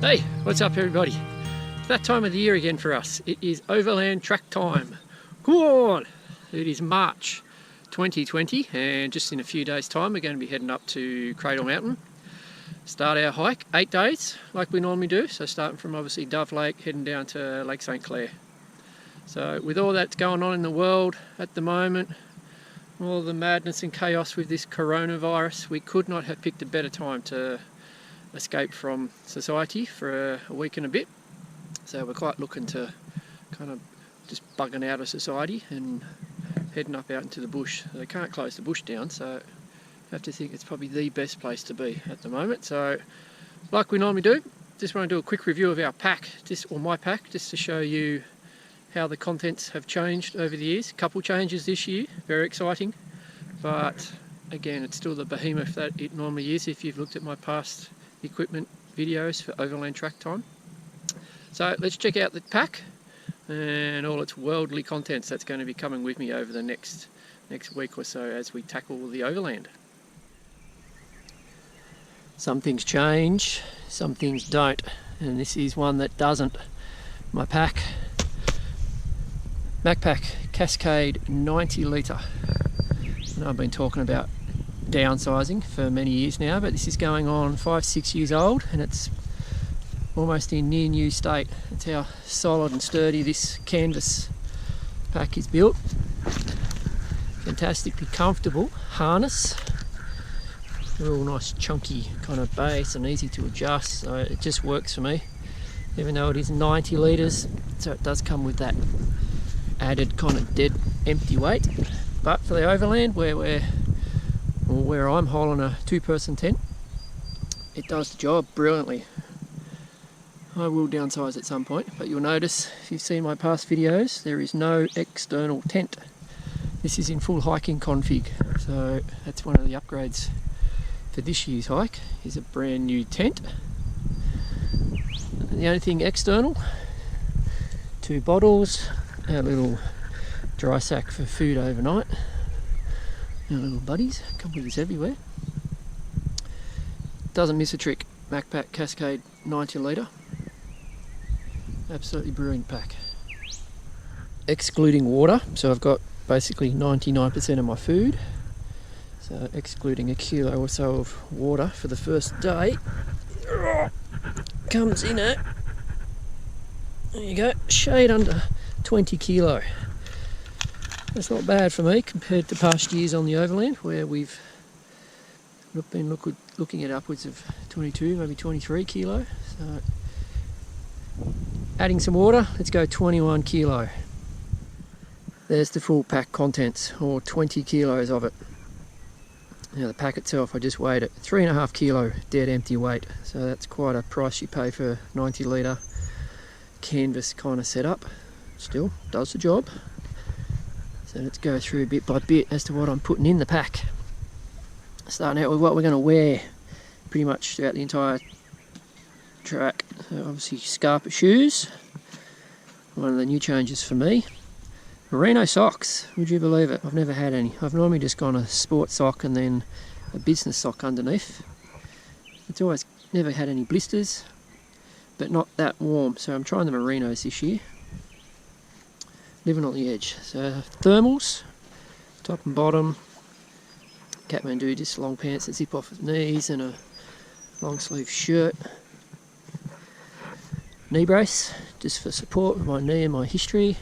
Hey, what's up everybody? That time of the year again for us. It is Overland Track time. Come on! It is March 2020 and just in a few days time we're going to be heading up to Cradle Mountain. Start our hike, 8 days like we normally do. So starting from obviously Dove Lake, heading down to Lake St Clair. So with all that's going on in the world at the moment, all the madness and chaos with this coronavirus, we could not have picked a better time to escape from society for a week and a bit. So we're quite looking to kind of just bugging out of society and heading up out into the bush. They can't close the bush down, so I have to think it's probably the best place to be at the moment. So like we normally do, just want to do a quick review of our pack, or my pack, just to show you how the contents have changed over the years. A couple changes this year, very exciting, but again it's still the behemoth that it normally is if you've looked at my past equipment videos for Overland Track time. So let's check out the pack and all its worldly contents that's going to be coming with me over the next week or so as we tackle the Overland. Some things change, some things don't, and this is one that doesn't. My pack, Macpac Cascade 90 litre. And I've been talking about downsizing for many years now, but this is going on 5-6 years old and it's almost in near new state. That's how solid and sturdy this canvas pack is built. Fantastically comfortable harness, real nice chunky kind of base and easy to adjust, so it just works for me, even though it is 90 litres, so it does come with that added kind of dead empty weight. But for the Overland where I'm hauling a 2-person tent, it does the job brilliantly. I will downsize at some point, but you'll notice if you've seen my past videos, there is no external tent. This is in full hiking config, so that's one of the upgrades for this year's hike, is a brand new tent. The only thing external, 2 bottles, our little dry sack for food overnight. Our little buddies come with us everywhere. Doesn't miss a trick. Macpac Cascade 90 litre. Absolutely brilliant pack. Excluding water, so I've got basically 99% of my food. So excluding a kilo or so of water for the first day. Comes in at, there you go, shade under 20 kilo. That's not bad for me compared to past years on the Overland where we've been looking at upwards of 22, maybe 23 kilo. So adding some water, let's go 21 kilo. There's the full pack contents, or 20 kilos of it. Now the pack itself, I just weighed it, 3.5 kilo dead empty weight. So that's quite a price you pay for 90 litre canvas kind of setup. Still does the job. So let's go through bit by bit as to what I'm putting in the pack. Starting out with what we're going to wear pretty much throughout the entire track. So obviously Scarpa shoes, one of the new changes for me. Merino socks, would you believe it? I've never had any. I've normally just gone a sports sock and then a business sock underneath. It's always never had any blisters, but not that warm, so I'm trying the Merinos this year. Living on the edge. So thermals, top and bottom. Kathmandu, just long pants that zip off at the knees and a long sleeve shirt. Knee brace, just for support with my knee and my history.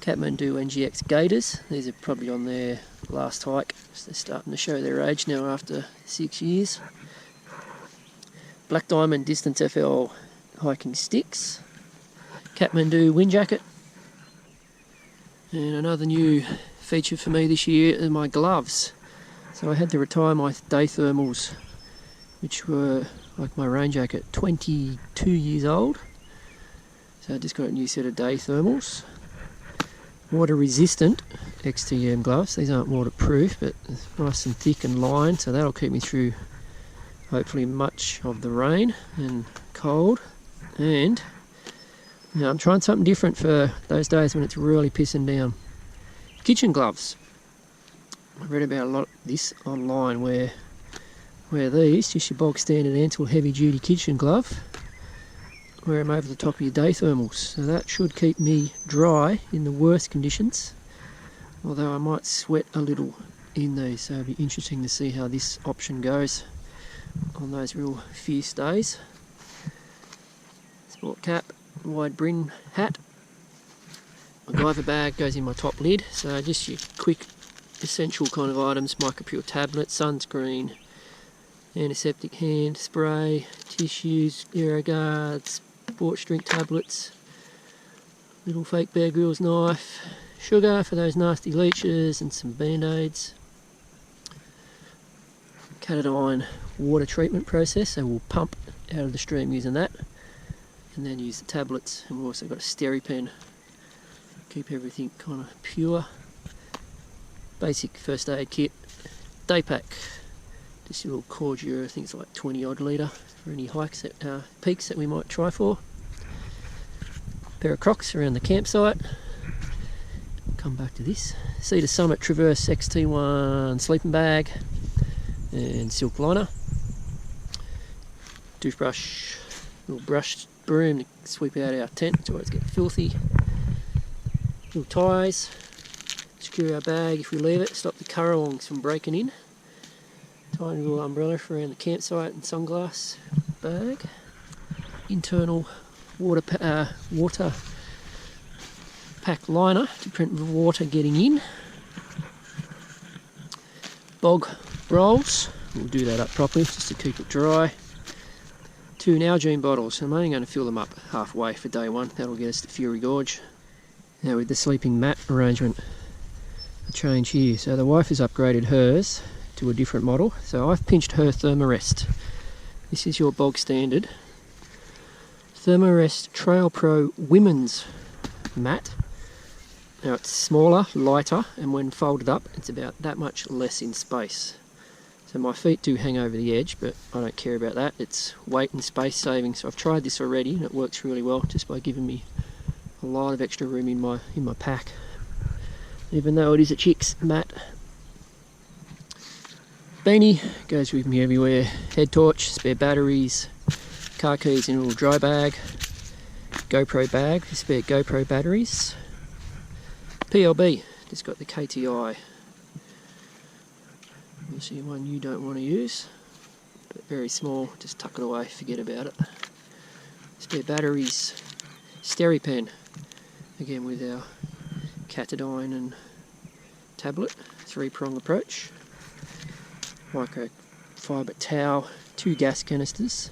Kathmandu NGX gaiters, these are probably on their last hike. So they're starting to show their age now after 6 years. Black Diamond Distance FL hiking sticks. Kathmandu wind jacket. And another new feature for me this year are my gloves. So I had to retire my day thermals, which were like my rain jacket, 22 years old. So I just got a new set of day thermals. Water resistant XTM gloves. These aren't waterproof, but nice and thick and lined, so that'll keep me through hopefully much of the rain and cold. And I'm trying something different for those days when it's really pissing down. Kitchen gloves. I've read about a lot of this online where these, just your bog standard Ansell heavy duty kitchen glove, wear them over the top of your day thermals. So that should keep me dry in the worst conditions, although I might sweat a little in these, so it'll be interesting to see how this option goes on those real fierce days. Sport cap, wide brim hat. My MacGyver bag goes in my top lid, so just your quick essential kind of items: micropure tablet, sunscreen, antiseptic hand spray, tissues, AeroGuards, sports drink tablets, little fake Bear Grylls knife, sugar for those nasty leeches, and some band-aids. Catadine water treatment process, so we'll pump out of the stream using that, and then use the tablets. And we've also got a SteriPen, keep everything kind of pure. Basic first aid kit, day pack, just your little Cordura, things like 20 odd litre for any hikes, peaks that we might try for. Pair of Crocs around the campsite. Come back to this. Cedar Summit Traverse XT1 sleeping bag and silk liner. Toothbrush, little brush broom to sweep out our tent, it's always get filthy. Little ties, secure our bag if we leave it, stop the currawongs from breaking in. Tiny little umbrella for around the campsite and sunglass bag. Internal water pack liner to prevent water getting in. Bog rolls, we'll do that up properly just to keep it dry. 2 Nalgene bottles, I'm only going to fill them up halfway for day one, that'll get us to Fury Gorge. Now with the sleeping mat arrangement, a change here. So the wife has upgraded hers to a different model, so I've pinched her Thermarest. This is your bog standard Thermarest Trail Pro women's mat. Now it's smaller, lighter, and when folded up it's about that much less in space. So my feet do hang over the edge, but I don't care about that. It's weight and space saving, so I've tried this already and it works really well just by giving me a lot of extra room in my pack, even though it is a chick's mat. Beanie goes with me everywhere. Head torch, spare batteries, car keys in a little dry bag, GoPro bag for spare GoPro batteries. PLB, just got the KTI. Obviously one you don't want to use, but very small, just tuck it away, forget about it. Spare batteries, SteriPen, again with our Catadine and tablet, 3-prong approach. Microfiber towel, 2 gas canisters.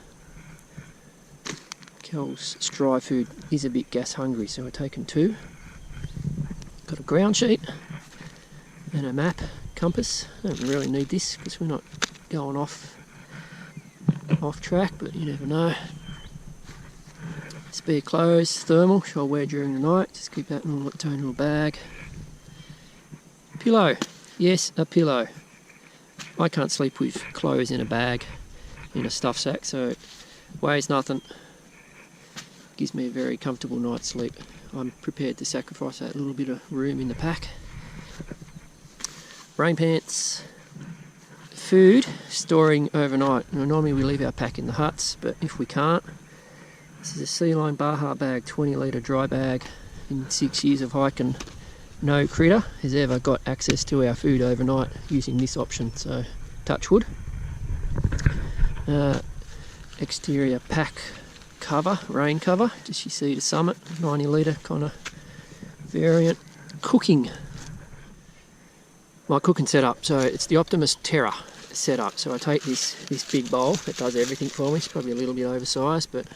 Kel's dry food is a bit gas hungry, so I've taken 2. Got a ground sheet and a map, compass. Don't really need this because we're not going off track, but you never know. Spare clothes, thermal, which I'll wear during the night, just keep that in a tiny little bag. Pillow, yes, a pillow. I can't sleep with clothes in a bag, in a stuff sack, so it weighs nothing. Gives me a very comfortable night's sleep. I'm prepared to sacrifice that little bit of room in the pack. Rain pants. Food, storing overnight. Now, normally we leave our pack in the huts, but if we can't, this is a Sea Line Baja bag, 20 litre dry bag. In 6 years of hiking, no critter has ever got access to our food overnight using this option, so touch wood. Exterior pack cover, rain cover, just you see the Summit, 90 litre kind of variant. Cooking, my cooking setup, so it's the Optimus Terra setup. So I take this big bowl that does everything for me. It's probably a little bit oversized, but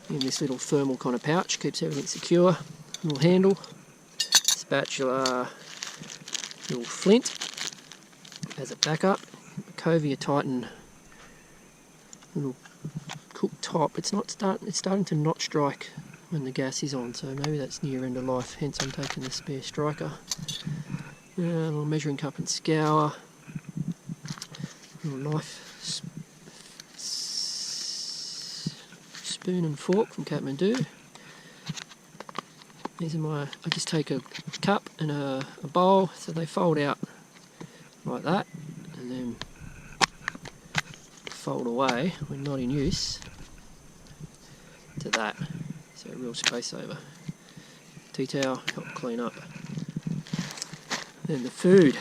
in this little thermal kind of pouch, keeps everything secure. Little handle, spatula, little flint as a backup, Covia Titan little cook top. It's starting to not strike when the gas is on, so maybe that's near end of life, hence I'm taking the spare striker. A little measuring cup and scour, little knife, spoon and fork from Kathmandu. These are I just take a cup and a bowl, so they fold out like that, and then fold away when not in use. to that. So a real space saver. Tea towel, help clean up. Then the food.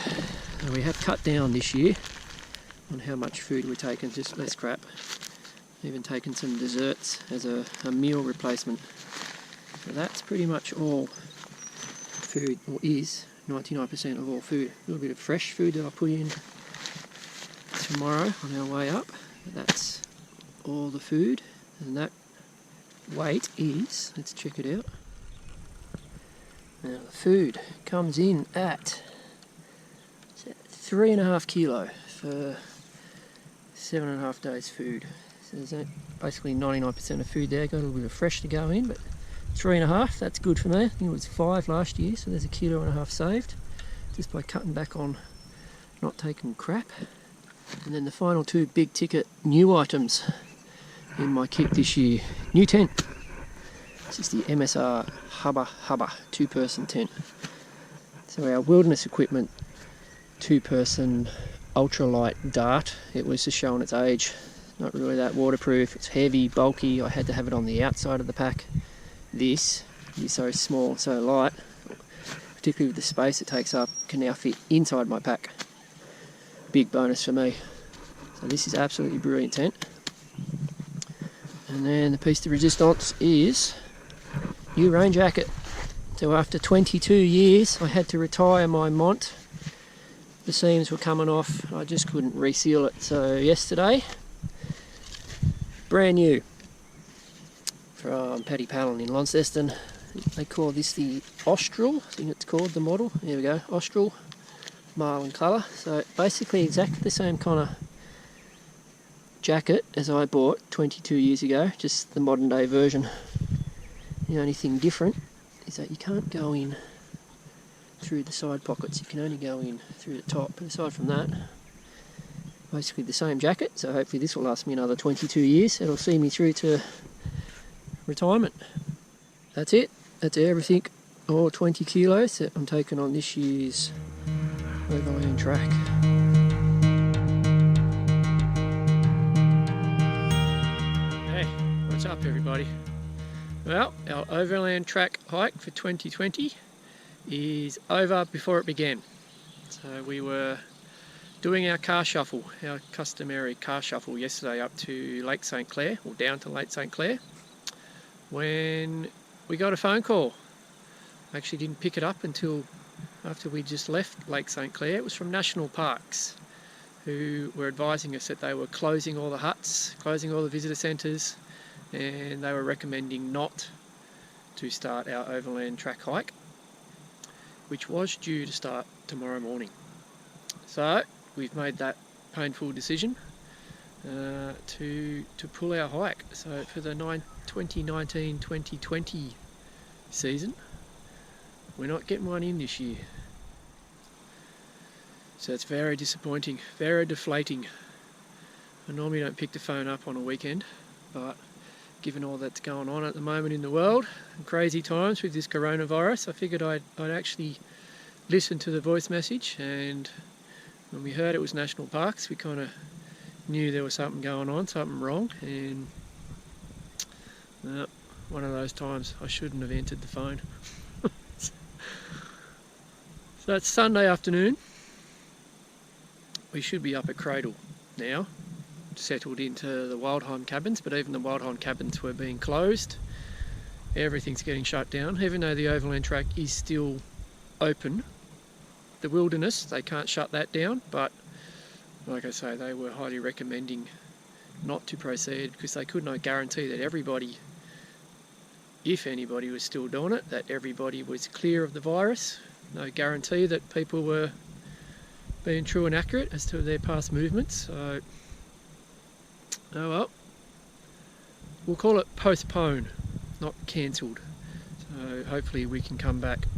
We have cut down this year on how much food we're taking, just less crap. Even taken some desserts as a meal replacement. So that's pretty much all food, or is 99% of all food. A little bit of fresh food that I'll put in tomorrow on our way up. But that's all the food, and that weight is, let's check it out. Now the food comes in at 3.5 kilo for 7.5 days food. So there's basically 99% of food there. Got a little bit of fresh to go in, but 3.5, that's good for me. I think it was 5 last year, so there's 1.5 kilos saved just by cutting back on not taking crap. And then the final 2 big ticket new items in my kit this year. New tent. This is the MSR Hubba 2-person tent. So our wilderness equipment 2-person ultralight dart, it was just showing its age. Not really that waterproof, it's heavy, bulky, I had to have it on the outside of the pack. This is so small and so light, particularly with the space it takes up, can now fit inside my pack. Big bonus for me. So this is absolutely brilliant tent. And then the piece de resistance is new rain jacket. So after 22 years I had to retire my Mont. The seams were coming off, I just couldn't reseal it. So yesterday, brand new from Paddy Palin in Launceston. They call this the Austral, I think it's called, the model. There we go, Austral, marlin colour. So basically exactly the same kind of jacket as I bought 22 years ago, just the modern day version. The only thing different is that you can't go in through the side pockets, you can only go in through the top. But aside from that, basically the same jacket, so hopefully this will last me another 22 years. It'll see me through to retirement. That's it, that's everything, all 20 kilos that I'm taking on this year's Overland Track. Hey, what's up everybody? Well, our Overland Track hike for 2020 is over before it began. So we were doing our car shuffle, our customary car shuffle yesterday up to Lake St Clair, or down to Lake St Clair, when we got a phone call. I actually didn't pick it up until after we just left Lake St Clair. It was from National Parks, who were advising us that they were closing all the huts, closing all the visitor centres, and they were recommending not to start our Overland Track hike, which was due to start tomorrow morning. So we've made that painful decision to pull our hike. So for the 2019-2020 season, we're not getting one in this year. So it's very disappointing, very deflating. I normally don't pick the phone up on a weekend, but given all that's going on at the moment in the world, crazy times with this coronavirus, I figured I'd actually listen to the voice message. And when we heard it was National Parks, we kind of knew there was something going on, something wrong, and one of those times I shouldn't have entered the phone. So it's Sunday afternoon. We should be up at Cradle now, settled into the Wildheim cabins, but even the Wildheim cabins were being closed. Everything's getting shut down, even though the Overland Track is still open. The wilderness, they can't shut that down, but like I say, they were highly recommending not to proceed because they could not guarantee that everybody, if anybody was still doing it, that everybody was clear of the virus. No guarantee that people were being true and accurate as to their past movements. So, oh well, we'll call it postpone, not cancelled. So hopefully we can come back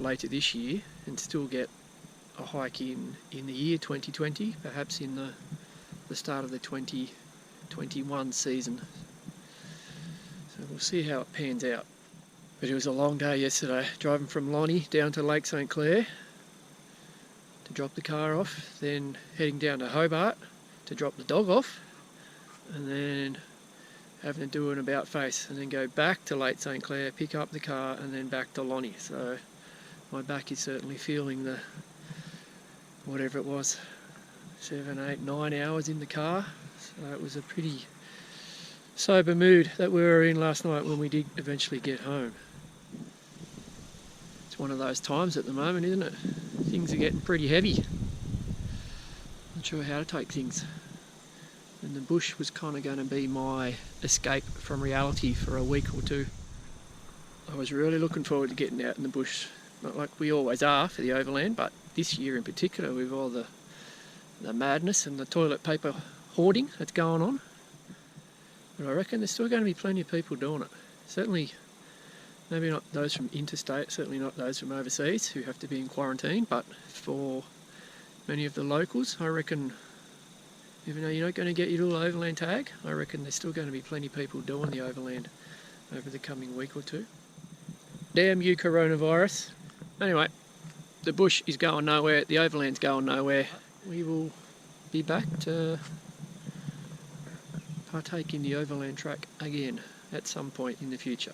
later this year and still get a hike in the year 2020, perhaps in the start of the 2021 season. So we'll see how it pans out. But it was a long day yesterday, driving from Lonnie down to Lake St Clair to drop the car off, then heading down to Hobart to drop the dog off, and then having to do an about face and then go back to Lake St Clair, pick up the car and then back to Lonnie. So my back is certainly feeling the, whatever it was, 7, 8, 9 hours in the car. So it was a pretty sober mood that we were in last night when we did eventually get home. It's one of those times at the moment, isn't it? Things are getting pretty heavy. Not sure how to take things. And the bush was kind of going to be my escape from reality for a week or two. I was really looking forward to getting out in the bush, not like we always are for the Overland, but this year in particular with all the madness and the toilet paper hoarding that's going on. But I reckon there's still going to be plenty of people doing it. Certainly, maybe not those from interstate, certainly not those from overseas who have to be in quarantine, but for many of the locals, I reckon, even though you're not going to get your little Overland tag, I reckon there's still going to be plenty of people doing the Overland over the coming week or two. Damn you, coronavirus. Anyway, the bush is going nowhere, the Overland's going nowhere. We will be back to partake in the Overland Track again at some point in the future.